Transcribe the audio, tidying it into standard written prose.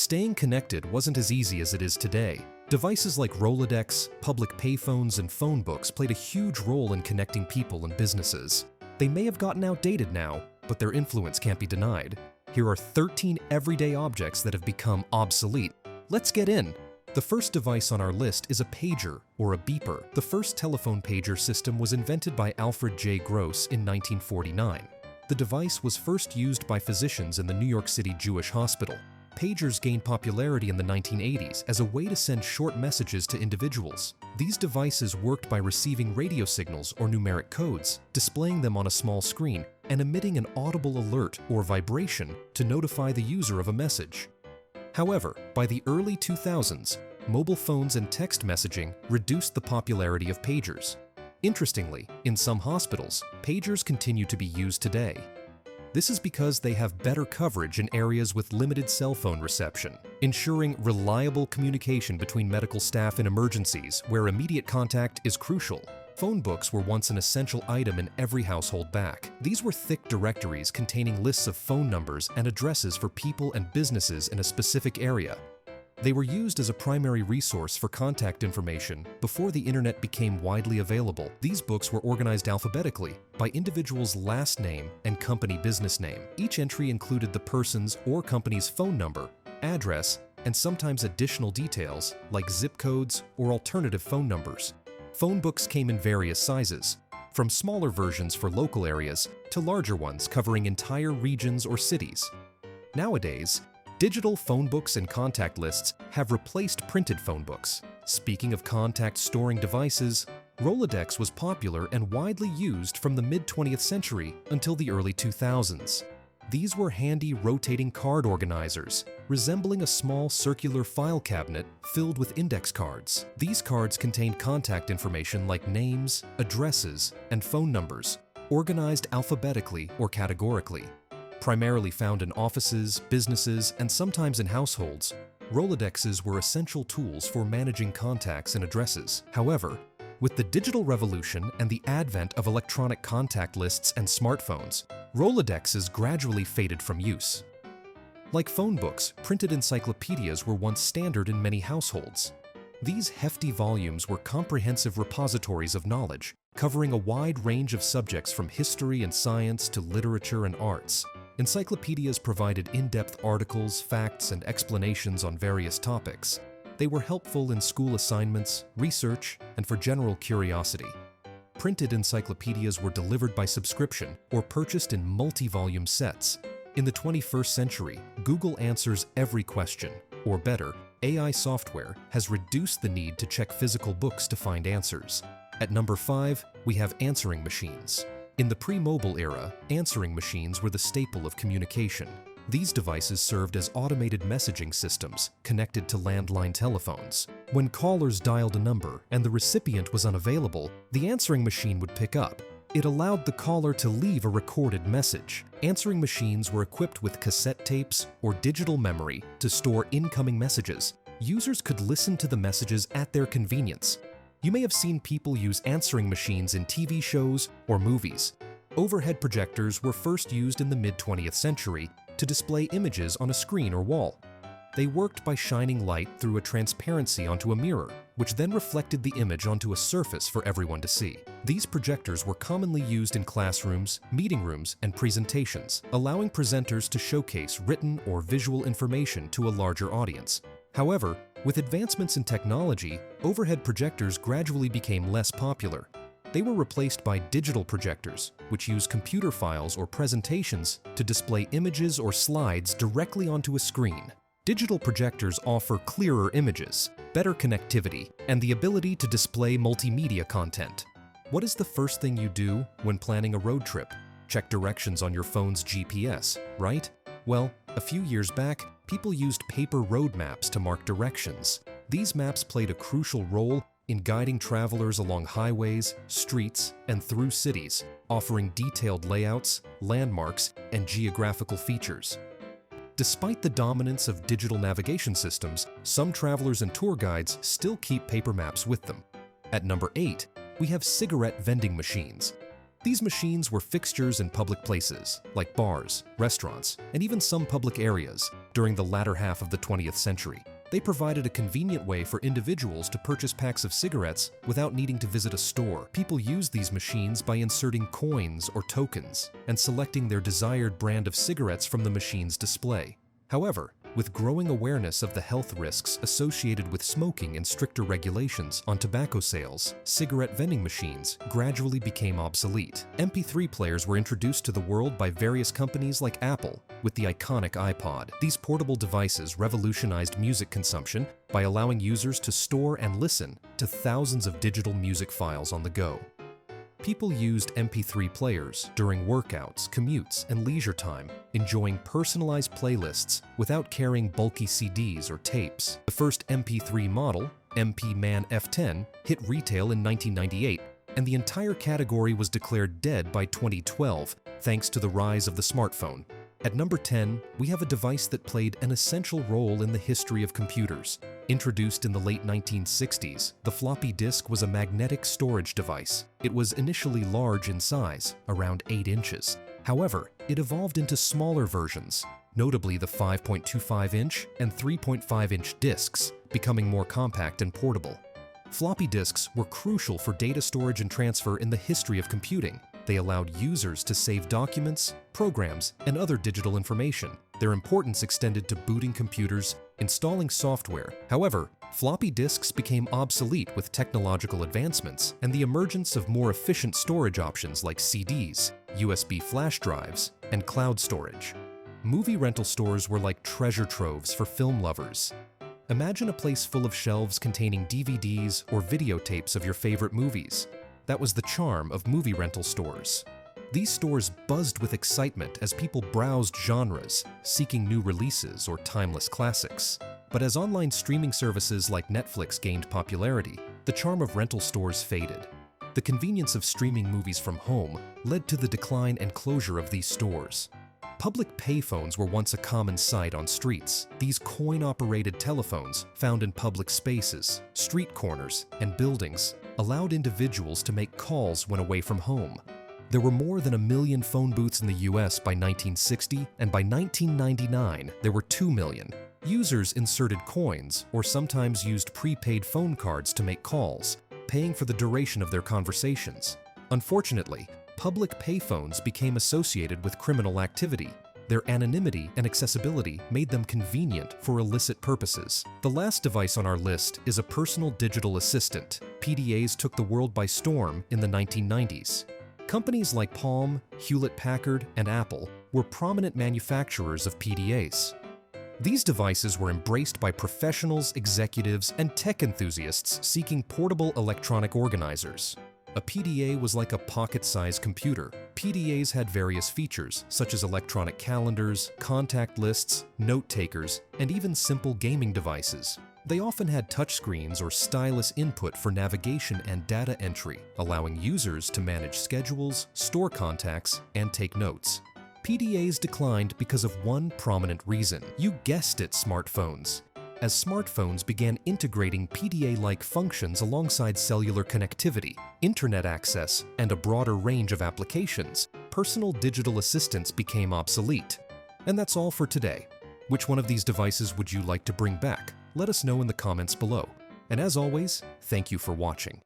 staying connected wasn't as easy as it is today. Devices like Rolodex, public payphones, and phone books played a huge role in connecting people and businesses. They may have gotten outdated now, but their influence can't be denied. Here are 13 everyday objects that have become obsolete. Let's get in. The first device on our list is a pager, or a beeper. The first telephone pager system was invented by Alfred J. Gross in 1949. The device was first used by physicians in the New York City Jewish Hospital. Pagers gained popularity in the 1980s as a way to send short messages to individuals. These devices worked by receiving radio signals or numeric codes, displaying them on a small screen, and emitting an audible alert or vibration to notify the user of a message. However, by the early 2000s, mobile phones and text messaging reduced the popularity of pagers. Interestingly, in some hospitals, pagers continue to be used today. This is because they have better coverage in areas with limited cell phone reception, ensuring reliable communication between medical staff in emergencies where immediate contact is crucial. Phone books were once an essential item in every household back. These were thick directories containing lists of phone numbers and addresses for people and businesses in a specific area. They were used as a primary resource for contact information before the internet became widely available. These books were organized alphabetically by individual's last name and company business name. Each entry included the person's or company's phone number, address, and sometimes additional details like zip codes or alternative phone numbers. Phone books came in various sizes, from smaller versions for local areas to larger ones covering entire regions or cities. Nowadays, digital phone books and contact lists have replaced printed phone books. Speaking of contact storing devices, Rolodex was popular and widely used from the mid-20th century until the early 2000s. These were handy rotating card organizers, resembling a small circular file cabinet filled with index cards. These cards contained contact information like names, addresses, and phone numbers, organized alphabetically or categorically. Primarily found in offices, businesses, and sometimes in households, Rolodexes were essential tools for managing contacts and addresses. However, with the digital revolution and the advent of electronic contact lists and smartphones, Rolodexes gradually faded from use. Like phone books, printed encyclopedias were once standard in many households. These hefty volumes were comprehensive repositories of knowledge, covering a wide range of subjects from history and science to literature and arts. Encyclopedias provided in-depth articles, facts, and explanations on various topics. They were helpful in school assignments, research, and for general curiosity. Printed encyclopedias were delivered by subscription or purchased in multi-volume sets. In the 21st century, Google answers every question, or better, AI software has reduced the need to check physical books to find answers. At number 5, we have answering machines. In the pre-mobile era, answering machines were the staple of communication. These devices served as automated messaging systems connected to landline telephones. When callers dialed a number and the recipient was unavailable, the answering machine would pick up. It allowed the caller to leave a recorded message. Answering machines were equipped with cassette tapes or digital memory to store incoming messages. Users could listen to the messages at their convenience. You may have seen people use answering machines in TV shows or movies. Overhead projectors were first used in the mid-20th century to display images on a screen or wall. They worked by shining light through a transparency onto a mirror, which then reflected the image onto a surface for everyone to see. These projectors were commonly used in classrooms, meeting rooms, and presentations, allowing presenters to showcase written or visual information to a larger audience. However, with advancements in technology, overhead projectors gradually became less popular. They were replaced by digital projectors, which use computer files or presentations to display images or slides directly onto a screen. Digital projectors offer clearer images, better connectivity, and the ability to display multimedia content. What is the first thing you do when planning a road trip? Check directions on your phone's GPS, right? Well, a few years back, people used paper road maps to mark directions. These maps played a crucial role in guiding travelers along highways, streets, and through cities, offering detailed layouts, landmarks, and geographical features. Despite the dominance of digital navigation systems, some travelers and tour guides still keep paper maps with them. At number 8, we have cigarette vending machines. These machines were fixtures in public places, like bars, restaurants, and even some public areas, during the latter half of the 20th century. They provided a convenient way for individuals to purchase packs of cigarettes without needing to visit a store. People used these machines by inserting coins or tokens and selecting their desired brand of cigarettes from the machine's display. However, with growing awareness of the health risks associated with smoking and stricter regulations on tobacco sales, cigarette vending machines gradually became obsolete. MP3 players were introduced to the world by various companies like Apple, with the iconic iPod. These portable devices revolutionized music consumption by allowing users to store and listen to thousands of digital music files on the go. People used MP3 players during workouts, commutes, and leisure time, enjoying personalized playlists without carrying bulky CDs or tapes. The first MP3 model, MP-Man F10, hit retail in 1998, and the entire category was declared dead by 2012, thanks to the rise of the smartphone. At number 10, we have a device that played an essential role in the history of computers. Introduced in the late 1960s, the floppy disk was a magnetic storage device. It was initially large in size, around 8 inches. However, it evolved into smaller versions, notably the 5.25-inch and 3.5-inch disks, becoming more compact and portable. Floppy disks were crucial for data storage and transfer in the history of computing. They allowed users to save documents, programs, and other digital information. Their importance extended to booting computers, installing software. However, floppy disks became obsolete with technological advancements and the emergence of more efficient storage options like CDs, USB flash drives, and cloud storage. Movie rental stores were like treasure troves for film lovers. Imagine a place full of shelves containing DVDs or videotapes of your favorite movies. That was the charm of movie rental stores. These stores buzzed with excitement as people browsed genres, seeking new releases or timeless classics. But as online streaming services like Netflix gained popularity, the charm of rental stores faded. The convenience of streaming movies from home led to the decline and closure of these stores. Public payphones were once a common sight on streets. These coin-operated telephones, found in public spaces, street corners, and buildings, allowed individuals to make calls when away from home. There were more than 1 million phone booths in the US by 1960, and by 1999, there were 2 million. Users inserted coins or sometimes used prepaid phone cards to make calls, paying for the duration of their conversations. Unfortunately, public payphones became associated with criminal activity. Their anonymity and accessibility made them convenient for illicit purposes. The last device on our list is a personal digital assistant. PDAs took the world by storm in the 1990s. Companies like Palm, Hewlett-Packard, and Apple were prominent manufacturers of PDAs. These devices were embraced by professionals, executives, and tech enthusiasts seeking portable electronic organizers. A PDA was like a pocket-sized computer. PDAs had various features, such as electronic calendars, contact lists, note-takers, and even simple gaming devices. They often had touchscreens or stylus input for navigation and data entry, allowing users to manage schedules, store contacts, and take notes. PDAs declined because of one prominent reason. You guessed it, smartphones. As smartphones began integrating PDA-like functions alongside cellular connectivity, internet access, and a broader range of applications, personal digital assistants became obsolete. And that's all for today. Which one of these devices would you like to bring back? Let us know in the comments below. And as always, thank you for watching.